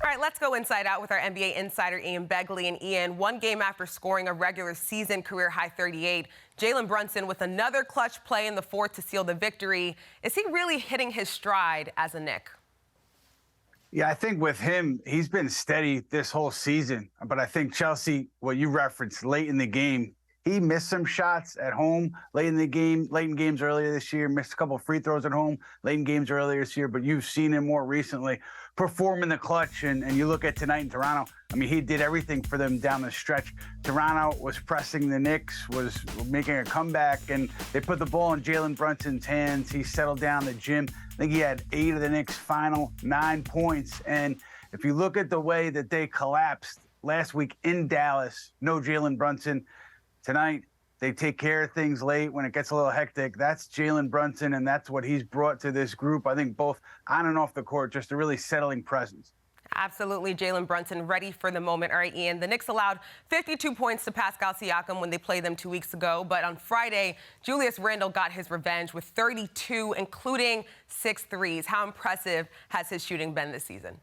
All right, let's go inside out with our NBA insider Ian Begley. And Ian, one game after scoring a regular season career-high 38, Jalen Brunson with another clutch play in the fourth to seal the victory. Is he really hitting his stride as a Knick? Yeah, I think with him, he's been steady this whole season. But I think Chelsea, what you referenced late in the game, he missed some shots at home late in the game, late in games earlier this year, missed a couple of free throws at home late in games earlier this year. But you've seen him more recently perform in the clutch. And you look at tonight in Toronto, I mean, he did everything for them down the stretch. Toronto was pressing the Knicks, was making a comeback, and they put the ball in Jalen Brunson's hands. He settled down the gym. I think he had 8 of the Knicks' final 9 points. And if you look at the way that they collapsed last week in Dallas, no Jalen Brunson. Tonight, they take care of things late when it gets a little hectic. That's Jalen Brunson, and that's what he's brought to this group. I think both on and off the court, just a really settling presence. Absolutely, Jalen Brunson ready for the moment. All right, Ian, the Knicks allowed 52 points to Pascal Siakam when they played them 2 weeks ago. But on Friday, Julius Randle got his revenge with 32, including 6 threes. How impressive has his shooting been this season?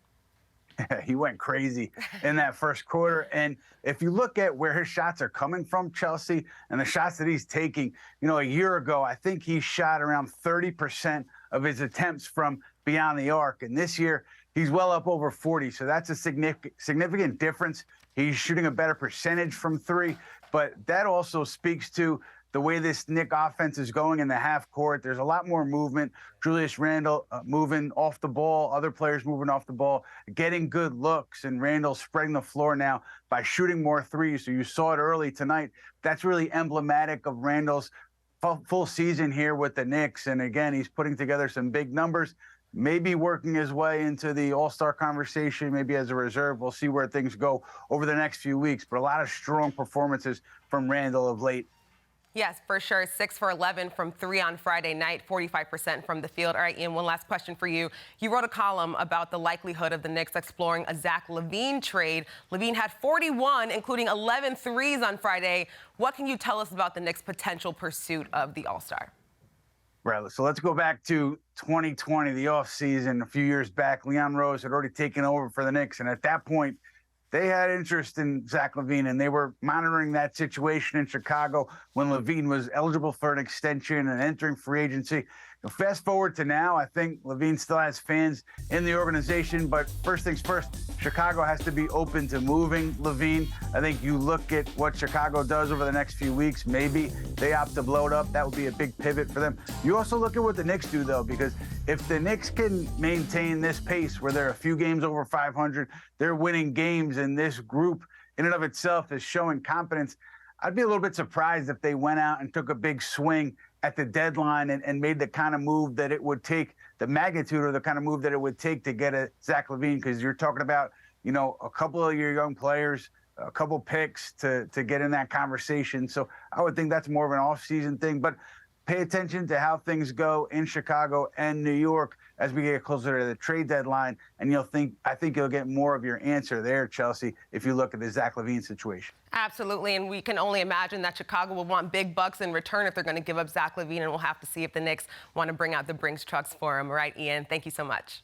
He went crazy in that first quarter. And if you look at where his shots are coming from, Chelsea, and the shots that he's taking, you know, a year ago, I think he shot around 30% of his attempts from beyond the arc. And this year, he's well up over 40. So that's a significant difference. He's shooting a better percentage from 3. But that also speaks to the way this Knick offense is going in the half court. There's a lot more movement. Julius Randle moving off the ball, other players moving off the ball, getting good looks, and Randle spreading the floor now by shooting more threes. So you saw it early tonight. That's really emblematic of Randle's full season here with the Knicks. And again, he's putting together some big numbers, maybe working his way into the All-Star conversation, maybe as a reserve. We'll see where things go over the next few weeks. But a lot of strong performances from Randle of late. Yes, for sure. 6 for 11 from 3 on Friday night, 45% from the field. All right, Ian, one last question for you. You wrote a column about the likelihood of the Knicks exploring a Zach LaVine trade. LaVine had 41, including 11 threes on Friday. What can you tell us about the Knicks' potential pursuit of the All-Star? Right, so let's go back to 2020, the offseason. A few years back, Leon Rose had already taken over for the Knicks, and at that point, they had interest in Zach LaVine, and they were monitoring that situation in Chicago when LaVine was eligible for an extension and entering free agency. Fast forward to now, I think LaVine still has fans in the organization, but first things first, Chicago has to be open to moving LaVine. I think you look at what Chicago does over the next few weeks, maybe they opt to blow it up. That would be a big pivot for them. You also look at what the Knicks do, though, because if the Knicks can maintain this pace where they're a few games over 500, they're winning games, and this group in and of itself is showing confidence, I'd be a little bit surprised if they went out and took a big swing at the deadline and made the kind of move that it would take, the magnitude or the kind of move that it would take to get a Zach LaVine, because you're talking about, you know, a couple of your young players, a couple picks to get in that conversation. So I would think that's more of an off-season thing. But pay attention to how things go in Chicago and New York as we get closer to the trade deadline, and I think you'll get more of your answer there, Chelsea, if you look at the Zach LaVine situation. Absolutely, and we can only imagine that Chicago will want big bucks in return if they're going to give up Zach LaVine, and we'll have to see if the Knicks want to bring out the Brinks trucks for him. All right, Ian, thank you so much.